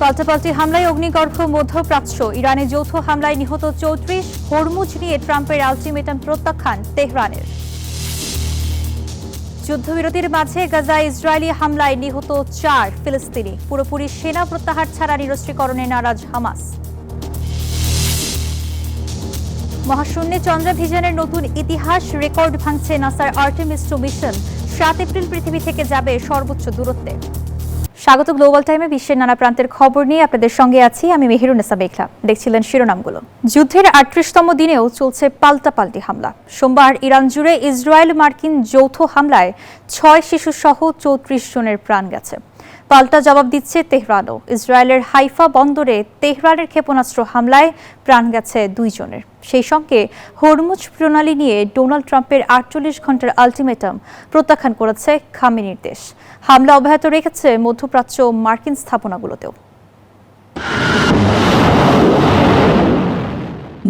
পাল্টাপাল্টি হামলায় অগ্নিগর্ভ মধ্যপ্রাচ্য, ইরানে যৌথ হামলায় নিহত ৩৪, হরমুজ নিয়ে ট্রাম্পের আলটিমেটাম প্রত্যাখ্যান তেহরানের। যুদ্ধবিরতির মাঝে গাজায় ইসরায়েলি হামলায় নিহত ৪ ফিলিস্তিনি, পুরোপুরি সেনা প্রত্যাহার ছাড়া নিরস্ত্রীকরণে নারাজ হামাস। মহাশূন্যে চন্দ্রাভিযানের নতুন ইতিহাস, রেকর্ড ভাঙছে নাসার আর্টেমিস 2 মিশন, ৭ এপ্রিল পৃথিবী থেকে যাবে সর্বোচ্চ দূরত্বে। স্বাগত গ্লোবাল টাইমে বিশ্বের নানা প্রান্তের খবর নিয়ে আপনাদের সঙ্গে আছি আমি মেহেরুন্নেসা বেখলা। দেখছিলেন শিরোনামগুলো। যুদ্ধের ৩৮তম দিনেও চলছে পাল্টাপাল্টি হামলা। সোমবার ইরান জুড়ে ইসরায়েল মার্কিন যৌথ হামলায় ৬ শিশু সহ ৩৪ জনের প্রাণ গেছে। পাল্টা জবাব দিচ্ছে তেহরানও। ইসরায়েলের হাইফা বন্দরে তেহরানের ক্ষেপণাস্ত্র হামলায় প্রাণ গেছে ২ জনের। সেই সঙ্গে হরমুজ প্রণালী নিয়ে ডোনাল্ড ট্রাম্পের ৪৮ ঘন্টার আলটিমেটাম প্রত্যাখ্যান করেছে খামেনির দেশ। হামলা অব্যাহত রেখেছে মধ্যপ্রাচ্য মার্কিন স্থাপনাগুলোতেও।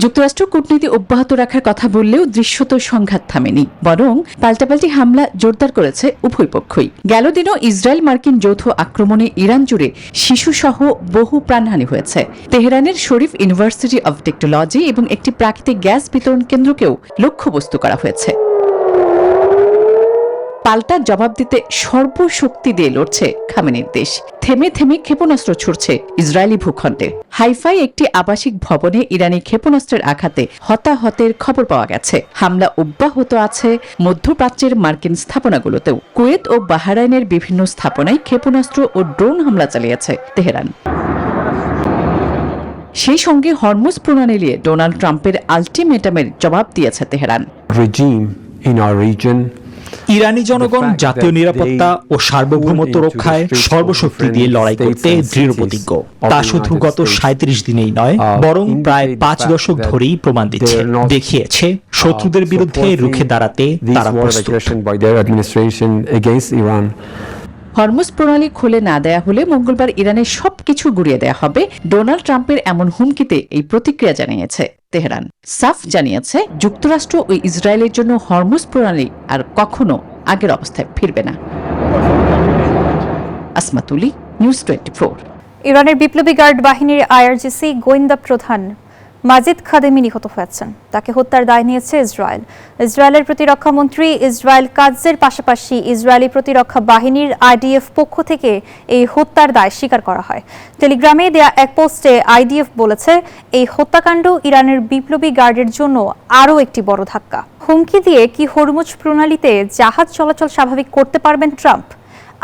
যুক্তরাষ্ট্র কূটনীতি অব্যাহত রাখার কথা বললেও দৃশ্যত সংঘাত থামেনি, বরং পাল্টাপাল্টি হামলা জোরদার করেছে উভয় পক্ষই। গেল দিনও ইসরায়েল মার্কিন যৌথ আক্রমণে ইরান জুড়ে শিশুসহ বহু প্রাণহানি হয়েছে। তেহরানের শরীফ ইউনিভার্সিটি অব টেকনোলজি এবং একটি প্রাকৃতিক গ্যাস বিতরণ কেন্দ্রকেও লক্ষ্যবস্তু করা হয়েছে। পাল্টা জবাব দিতে সর্বশক্তি দিয়ে লড়ছে খামেনির দেশ। থেমে থেমে ক্ষেপণাস্ত্র ছুড়ছে ইসরায়েলি ভূখণ্ডে। হাইফায় একটি আবাসিক ভবনে ইরানি ক্ষেপণাস্ত্রের আঘাতে হতাহতের খবর পাওয়া গেছে। হামলা অব্যাহত আছে মধ্যপ্রাচ্যের মার্কিন স্থাপনাগুলোতেও। কুয়েত ও বাহরাইনের বিভিন্ন স্থাপনায় ক্ষেপণাস্ত্র ও ড্রোন হামলা চালিয়েছে তেহরান। সেই সঙ্গে হরমুজ প্রণালী নিয়ে ডোনাল্ড ট্রাম্পের আলটিমেটামের জবাব দিয়েছে তেহরান। ইরানি জনগণ জাতীয় নিরাপত্তা ও সার্বভৌমত্ব রক্ষায় সর্বশক্তি দিয়ে লড়াই করতে দৃঢ় প্রতিজ্ঞ। তা শুধু গত ৩৭ দিনেই নয়, বরং প্রায় ৫ দশক ধরেই প্রমাণ দিচ্ছে, দেখিয়েছে শত্রুদের বিরুদ্ধে রুখে দাঁড়াতে তারা প্রস্তুত। হরমুজ প্রণালী খুলে না দেয়া হলে মঙ্গলবার ইরানের সবকিছু গুড়িয়ে দেয়া হবে। ডোনাল্ড ট্রাম্পের এমন হুমকিতে এই প্রতিক্রিয়া জানিয়েছে তেহরান। সাফ জানিয়েছে যুক্তরাষ্ট্র ও ইসরায়েলের জন্য হরমুজ প্রণালী আর কখনো আগের অবস্থায় ফিরবে না। আসমাতুলি, নিউজ 24। ইরানের বিপ্লবী গার্ড বাহিনীর আইআরজিসি গোয়েন্দা প্রধান মাজিদ খাদেমি নিহত হয়েছেন। তাকে হত্যার দায় নিয়েছে ইসরায়েল। ইসরায়েলের প্রতিরক্ষা মন্ত্রী ইসরায়েল কাৎজের পাশাপাশি ইসরায়েলি প্রতিরক্ষা বাহিনীর আইডিএফ পক্ষ থেকে এই হত্যার দায় স্বীকার করা হয়। টেলিগ্রামে দেয়া এক পোস্টে আইডিএফ বলেছে, এই হত্যাকাণ্ড ইরানের বিপ্লবী গার্ডের জন্য আরও একটি বড় ধাক্কা। হুমকি দিয়ে কি হরমুজ প্রণালীতে জাহাজ চলাচল স্বাভাবিক করতে পারবেন ট্রাম্প?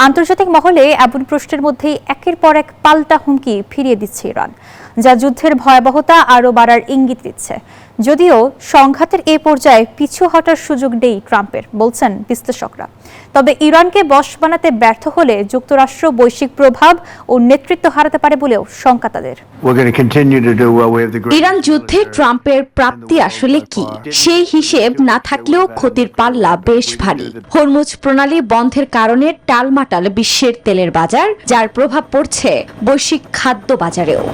আন্তর্জাতিক মহলে এমন প্রশ্নের মধ্যেই একের পর এক পাল্টা হুমকি ফিরিয়ে দিচ্ছে ইরান, যা যুদ্ধের ভয়াবহতা আরও বাড়ার ইঙ্গিত দিচ্ছে। যদিও সংঘাতের এ পর্যায়ে পিছু হটার সুযোগ নেই ট্রাম্পের, বলছেন বিশ্লেষকরা। তবে ইরানকে বশ বানাতে ব্যর্থ হলে যুক্তরাষ্ট্র বৈশ্বিক প্রভাব ও নেতৃত্ব হারাতে পারে বলেও শঙ্কা তাদের। ইরান যুদ্ধে ট্রাম্পের প্রাপ্তি আসলে কি, সেই হিসেব না থাকলেও ক্ষতির পাল্লা বেশ ভারী। হরমুজ প্রণালী বন্ধের কারণে টালমাটাল বিশ্বের তেলের বাজার, যার প্রভাব পড়ছে বৈশ্বিক খাদ্য বাজারেও।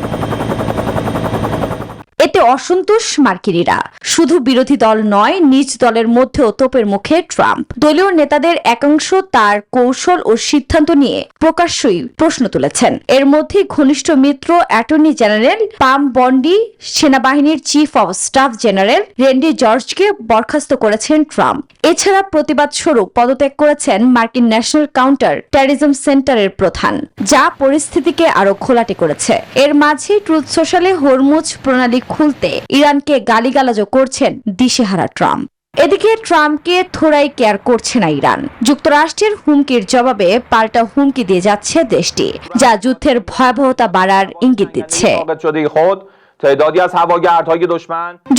এতে অসন্তোষ মার্কিনীরা। শুধু বিরোধী দল নয়, নিজ দলের মধ্যেও তোপের মুখে ট্রাম্প। দলীয় নেতাদের একাংশ তার কৌশল ও সিদ্ধান্ত নিয়ে প্রকাশ্যই প্রশ্ন তুলেছেন। এর মধ্যে ঘনিষ্ঠ মিত্র অ্যাটর্নি জেনারেল পাম বন্ডি, সেনাবাহিনীর chief of staff general Randy জর্জকে বরখাস্ত করেছেন ট্রাম্প। এছাড়া প্রতিবাদ স্বরূপ পদত্যাগ করেছেন মার্কিন ন্যাশনাল কাউন্টার টেররিজম সেন্টারের প্রধান, যা পরিস্থিতিকে আরো ঘোলাটে করেছে। এর মাঝে ট্রুথ সোশ্যালে হরমুজ প্রণালী খুলতে ইরানকে গালিগালাজও করছেন দিশেহারা ট্রাম্প। এদিকে ট্রাম্পকে থোড়াই কেয়ার করছে না ইরান। যুক্তরাষ্ট্রের হুমকির জবাবে পাল্টা হুমকি দিয়ে যাচ্ছে দেশটি, যা যুদ্ধের ভয়াবহতা বাড়ার ইঙ্গিত দিচ্ছে।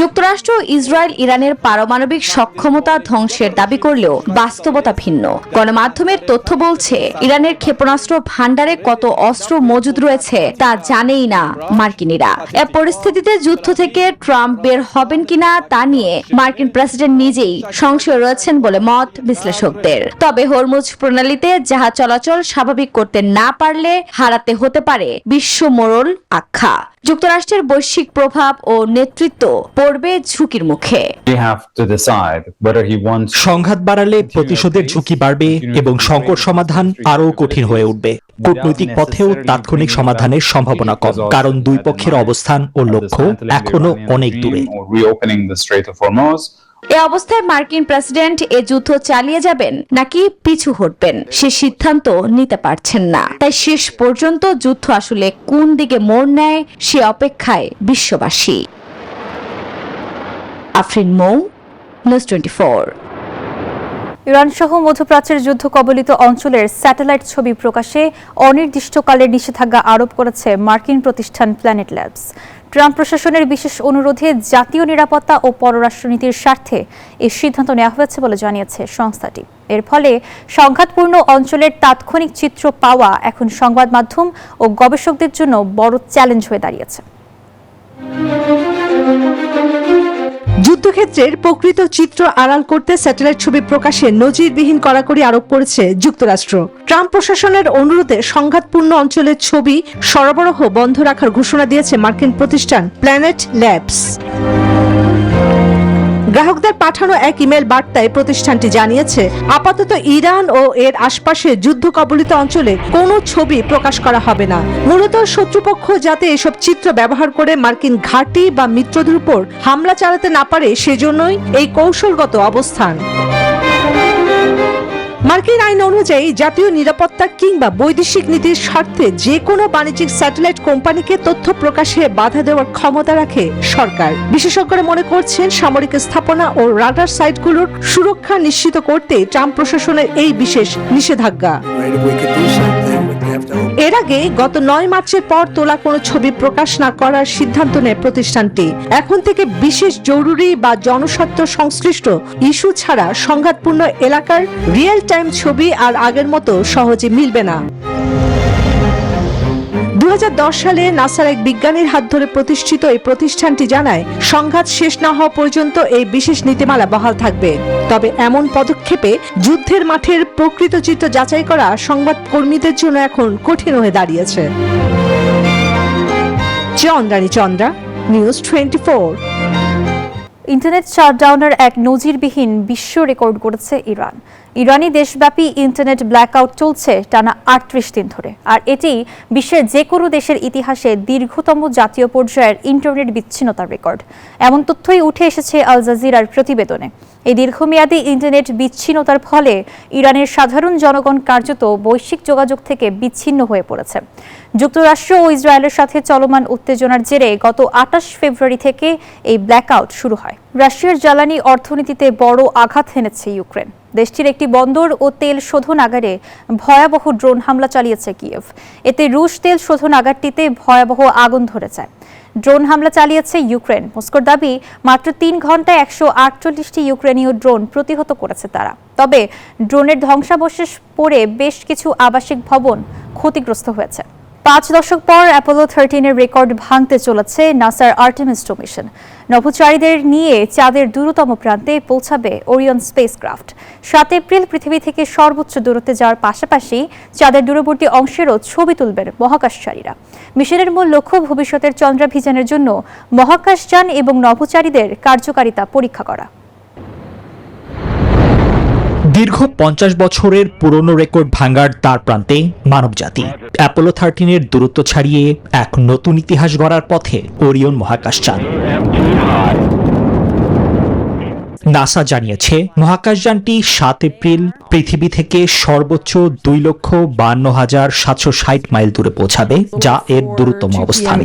যুক্তরাষ্ট্র ইসরায়েল ইরানের পারমাণবিক সক্ষমতা ধ্বংসের দাবি করলেও বাস্তবতা ভিন্ন। গণমাধ্যমের তথ্য বলছে, ইরানের ক্ষেপণাস্ত্র ভান্ডারে কত অস্ত্র মজুদ রয়েছে তা জানেই না মার্কিনীরা। এ পরিস্থিতিতে যুদ্ধ থেকে ট্রাম্প বের হবেন কিনা তা নিয়ে মার্কিন প্রেসিডেন্ট নিজেই সংশয় রয়েছেন বলে মত বিশ্লেষকদের। তবে হরমুজ প্রণালীতে জাহাজ চলাচল স্বাভাবিক করতে না পারলে হারাতে হতে পারে বিশ্ব মোড়ল আখ্যা। যুক্তরাষ্ট্রের বৈশ্বিক বৈশ্বিক প্রভাব ও নেতৃত্ব পড়বে ঝুঁকির মুখে। সংঘাত বাড়ালে প্রতিশোধের ঝুঁকি বাড়বে এবং সংকট সমাধান আরও কঠিন হয়ে উঠবে। কূটনৈতিক পথেও তাৎক্ষণিক সমাধানের সম্ভাবনা কম, কারণ দুই পক্ষের অবস্থান ও লক্ষ্য এখনো অনেক দূরে। এ অবস্থায় মার্কিন প্রেসিডেন্ট এ যুদ্ধ চালিয়ে যাবেন নাকি পিছু হটবেন সে সিদ্ধান্ত নিতে পারছেন না। তাই শেষ পর্যন্ত যুদ্ধ আসলে কোন দিকে মোড় নেয় সে অপেক্ষায় বিশ্ববাসী। আফরিন মৌ, নিউজ 24। ইরান সহ মধ্যপ্রাচ্যের যুদ্ধ কবলিত অঞ্চলের স্যাটেলাইট ছবি প্রকাশে অনির্দিষ্টকালের নিষেধাজ্ঞা আরোপ করেছে মার্কিন প্রতিষ্ঠান প্ল্যানেট ল্যাবস। ট্রাম্প প্রশাসনের বিশেষ অনুরোধে জাতীয় নিরাপত্তা ও পররাষ্ট্রনীতির স্বার্থে এই সিদ্ধান্ত নেওয়া হয়েছে বলে জানিয়েছে সংস্থাটি। এর ফলে সংঘাতপূর্ণ অঞ্চলের তাৎক্ষণিক চিত্র পাওয়া এখন সংবাদ মাধ্যম ও গবেষকদের জন্য বড় চ্যালেঞ্জ হয়ে দাঁড়িয়েছে। যুদ্ধক্ষেত্রের প্রকৃত চিত্র আড়াল করতে স্যাটেলাইট ছবি প্রকাশে নজিরবিহীন কড়াকড়ি আরোপ করেছে যুক্তরাষ্ট্র। ট্রাম্প প্রশাসনের অনুরোধে সংঘাতপূর্ণ অঞ্চলের ছবি সরবরাহ বন্ধ রাখার ঘোষণা দিয়েছে মার্কিন প্রতিষ্ঠান প্ল্যানেট ল্যাবস। গ্রাহকদের পাঠানো এক ইমেল বার্তায় প্রতিষ্ঠানটি জানিয়েছে, আপাতত ইরান ও এর আশপাশে যুদ্ধ কবলিত অঞ্চলে কোনো ছবি প্রকাশ করা হবে না। মূলত শত্রুপক্ষ যাতে এসব চিত্র ব্যবহার করে মার্কিন ঘাঁটি বা মিত্রদের উপর হামলা চালাতে না পারে সেজন্যই এই কৌশলগত অবস্থান। মার্কিন আইন অনুযায়ী জাতীয় নিরাপত্তা কিংবা বৈদেশিক নীতির স্বার্থে যে কোনো বাণিজ্যিক স্যাটেলাইট কোম্পানিকে তথ্য প্রকাশে বাধা দেওয়ার ক্ষমতা রাখে সরকার। বিশেষজ্ঞরা মনে করছেন সামরিক স্থাপনা ও রাডার সাইটগুলোর সুরক্ষা নিশ্চিত করতে ট্রাম্প প্রশাসনের এই বিশেষ নিষেধাজ্ঞা। এর আগে গত 9 মার্চের পর তোলা কোনো ছবি প্রকাশ না করার সিদ্ধান্ত নেয় প্রতিষ্ঠানটি। এখন থেকে বিশেষ জরুরি বা জনস্বার্থ সংশ্লিষ্ট ইস্যু ছাড়া সংঘাতপূর্ণ এলাকার রিয়েল টাইম ছবি আর আগের মতো সহজে মিলবে না। 2010 সালে নাসার এক বিজ্ঞানীর হাত ধরে প্রতিষ্ঠিত এই প্রতিষ্ঠানটি জানায়, সংঘাত শেষ না হওয়া পর্যন্ত এই বিশেষ নীতিমালা বহাল থাকবে। তবে এমন পদক্ষেপে যুদ্ধের মাঠের প্রকৃত চিত্র যাচাই করা সংবাদ কর্মীদের জন্য এখন কঠিন হয়ে দাঁড়িয়েছে। চন্দ্রা, নিউজ 24। ইন্টারনেট শাটডাউনের এক নজিরবিহীন বিশ্ব রেকর্ড করেছে ইরান। ইরানি দেশব্যাপী ইন্টারনেট ব্ল্যাকআউট চলছে টানা 38 দিন ধরে, আর এটি বিশ্বের যে কোনো দেশের ইতিহাসে দীর্ঘতম জাতীয় পর্যায়ের ইন্টারনেট বিচ্ছিন্নতার রেকর্ড। এমন তথ্যই উঠে এসেছে আল জাজিরার প্রতিবেদনে। এই দীর্ঘমেয়াদী ইন্টারনেট বিচ্ছিন্নতার ফলে ইরানের সাধারণ জনগণ কার্যত বৈশ্বিক যোগাযোগ থেকে বিচ্ছিন্ন হয়ে পড়েছে। যুক্তরাষ্ট্র ও ইসরায়েলের সাথে চলমান উত্তেজনার জেরে গত 28 ফেব্রুয়ারি থেকে এই ব্ল্যাকআউট শুরু হয়। রাশিয়ার জ্বালানি অর্থনীতিতে বড় আঘাত হেনেছে ইউক্রেন। দেশটির একটি বন্দর ও তেল শোধনাগারে ভয়াবহ ড্রোন হামলা চালিয়েছে কিয়েভ। এতে রুশ তেল শোধনাগারটিতে ভয়াবহ আগুন ধরে যায়। ড্রোন হামলা চালিয়েছে ইউক্রেন। মস্কোর দাবি, মাত্র 3 ঘন্টায় 148টি ইউক্রেনীয় ড্রোন প্রতিহত করেছে তারা। তবে ড্রোনের ধ্বংসাবশেষ পড়ে বেশ কিছু আবাসিক ভবন ক্ষতিগ্রস্ত হয়েছে। 5 দশক পর অ্যাপোলো 13-এর রেকর্ড ভাঙতে চলেছে নাসার আর্টেমিস 2 মিশন। নভোচারীদের নিয়ে চাঁদের দূরতম প্রান্তে পৌঁছাবে ওরিয়ন স্পেসক্রাফট। 7 এপ্রিল পৃথিবী থেকে সর্বোচ্চ দূরত্বে যাওয়ার পাশাপাশি চাঁদের দূরবর্তী অংশেরও ছবি তুলবেন মহাকাশচারীরা। মিশনের মূল লক্ষ্য ভবিষ্যতের চন্দ্রাভিযানের জন্য মহাকাশযান এবং নভোচারীদের কার্যকারিতা পরীক্ষা করা। দীর্ঘ 50 বছরের পুরনো রেকর্ড ভাঙার দ্বার প্রান্তে মানবজাতি। অ্যাপোলো 13-এর দূরত্ব ছাড়িয়ে এক নতুন ইতিহাস গড়ার পথে ওরিয়ন মহাকাশযান। নাসা জানিয়েছে মহাকাশযানটি 7 এপ্রিল পৃথিবী থেকে সর্বোচ্চ 2,52,760 মাইল দূরে পৌঁছাবে, যা এর দূরতম অবস্থান।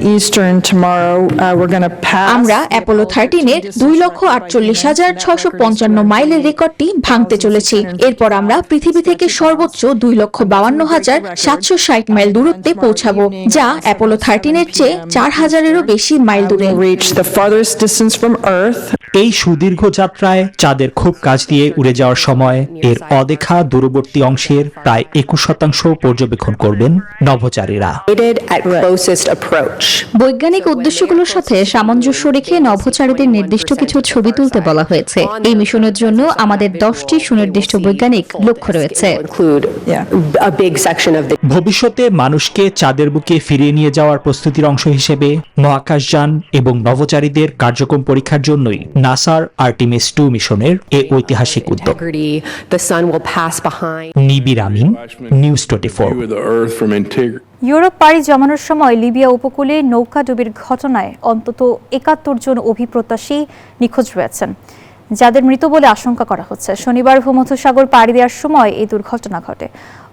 আমরা অ্যাপোলো 13-এর 2,48,655 মাইলের রেকর্ডটি ভাঙতে চলেছি। এরপর আমরা পৃথিবী থেকে সর্বোচ্চ 2,52,760 মাইল দূরত্বে পৌঁছাবো, যা অ্যাপোলো 13-এর চেয়ে 4,000-এরও বেশি মাইল দূরে। এই সুদীর্ঘ যাত্রা যাত্রায় চাঁদের খুব কাছ দিয়ে উড়ে যাওয়ার সময় এর অদেখা দূরবর্তী অংশের প্রায় 21% পর্যবেক্ষণ করবেন নভোচারীরা। বৈজ্ঞানিক উদ্দেশ্যগুলোর সাথে সামঞ্জস্য রেখে নভোচারীদের নির্দিষ্ট কিছু ছবি তুলতে বলা হয়েছে। এই মিশনের জন্য আমাদের 10টি সুনির্দিষ্ট বৈজ্ঞানিক লক্ষ্য রয়েছে। ভবিষ্যতে মানুষকে চাঁদের বুকে ফিরিয়ে নিয়ে যাওয়ার প্রস্তুতির অংশ হিসেবে মহাকাশযান এবং নভোচারীদের কার্যক্রম পরীক্ষার জন্যই নাসার আর্টেমিস 2 মিশনের এই ঐতিহাসিক উদ্যোগ। নিবির আমিন, নিউজ 24। ইউরোপ পাড়ি জমানোর সময় লিবিয়া উপকূলে নৌকাডুবির ঘটনায় অন্তত 71 জন অভিপ্রত্যাশী নিখোঁজ রয়েছেন, যাদের মৃত বলে আশঙ্কা করা হচ্ছে। শনিবার ভূমধ্যসাগর পাড়ি দেওয়ার সময় এই দুর্ঘটনা ঘটে।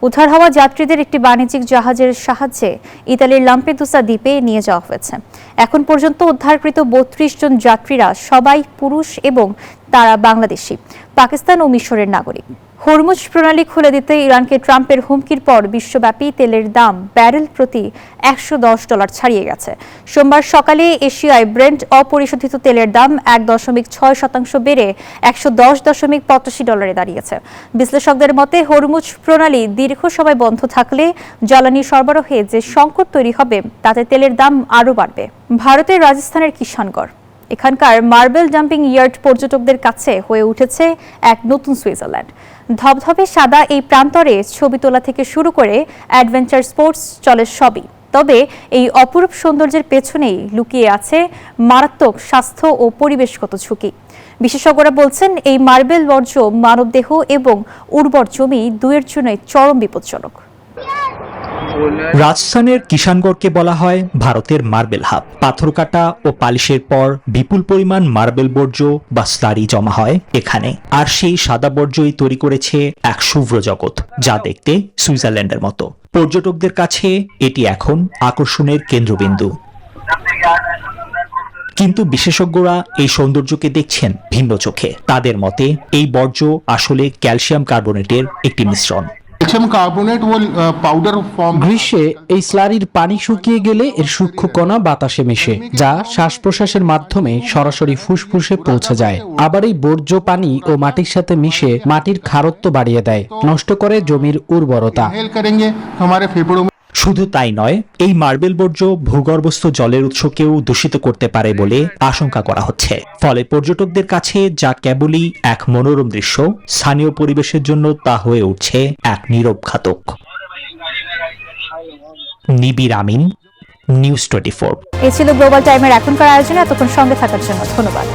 উদ্ধার হওয়া যাত্রীদের একটি বাণিজ্যিক জাহাজের সাহায্যে ইতালির লাম্পেদুসা দ্বীপে নিয়ে যাওয়া হয়েছে। এখন পর্যন্ত উদ্ধারকৃত 32 জন যাত্রীরা সবাই পুরুষ এবং তারা বাংলাদেশি, পাকিস্তান ও মিশরের নাগরিক। হরমুজ প্রণালী খুলে দিতে ইরানকে ট্রাম্পের হুমকির পর বিশ্বব্যাপী তেলের দাম ব্যারেল প্রতি $110 ছাড়িয়ে গেছে। সোমবার সকালে এশিয়ায় ব্রেন্ট অপরিশোধিত তেলের দাম 1.6% বেড়ে $110.85 দাঁড়িয়েছে। বিশ্লেষকদের মতে হরমুজ প্রণালী দীর্ঘ সময় বন্ধ থাকলে জ্বালানি সরবরাহে যে সংকট তৈরি হবে তাতে তেলের দাম আরও বাড়বে। ভারতের রাজস্থানের কিষানগড়, এখানকার মার্বেল ডাম্পিং ইয়ার্ড পর্যটকদের কাছে হয়ে উঠেছে এক নতুন সুইজারল্যান্ড। ধবধবে সাদা এই প্রান্তরে ছবি তোলা থেকে শুরু করে অ্যাডভেঞ্চার স্পোর্টস চলে সবই। তবে এই অপরূপ সৌন্দর্যের পেছনেই লুকিয়ে আছে মারাত্মক স্বাস্থ্য ও পরিবেশগত ঝুঁকি। বিশেষজ্ঞরা বলছেন এই মার্বেল বর্জ্য মানবদেহ এবং উর্বর জমি দুয়ের জন্যই চরম বিপজ্জনক। রাজস্থানের কিষানগড়কে বলা হয় ভারতের মার্বেল হাব। পাথর কাটা ও পালিশের পর বিপুল পরিমাণ মার্বেল বর্জ্য বা স্লারি জমা হয় এখানে, আর সেই সাদা বর্জ্যই তৈরি করেছে এক শুভ্র জগৎ, যা দেখতে সুইজারল্যান্ডের মতো। পর্যটকদের কাছে এটি এখন আকর্ষণের কেন্দ্রবিন্দু। কিন্তু বিশেষজ্ঞরা এই সৌন্দর্যকে দেখছেন ভিন্ন চোখে। তাদের মতে এই বর্জ্য আসলে ক্যালসিয়াম কার্বনেটের একটি মিশ্রণ। গ্রীষ্মে এই স্লারির পানি শুকিয়ে গেলে এর সূক্ষ্ম কণা বাতাসে মেশে, যা শ্বাস প্রশ্বাসের মাধ্যমে সরাসরি ফুসফুসে পৌঁছে যায়। আবার এই বর্জ্য পানি ও মাটির সাথে মিশে মাটির খারত্ব বাড়িয়ে দেয়, নষ্ট করে জমির উর্বরতা। শুধু তাই নয়, এই মার্বেল বর্জ্য ভূগর্ভস্থ জলের উৎসকেও দূষিত করতে পারে বলে আশঙ্কা করা হচ্ছে। ফলে পর্যটকদের কাছে যা কেবলই এক মনোরম দৃশ্য, স্থানীয় পরিবেশের জন্য তা হয়ে উঠছে এক নীরব ঘাতক। নিবির আমিন, নিউজ 24। এ ছিল গ্লোবাল টাইমের এখনকার আয়োজনে। এতক্ষণ সঙ্গে থাকার জন্য ধন্যবাদ।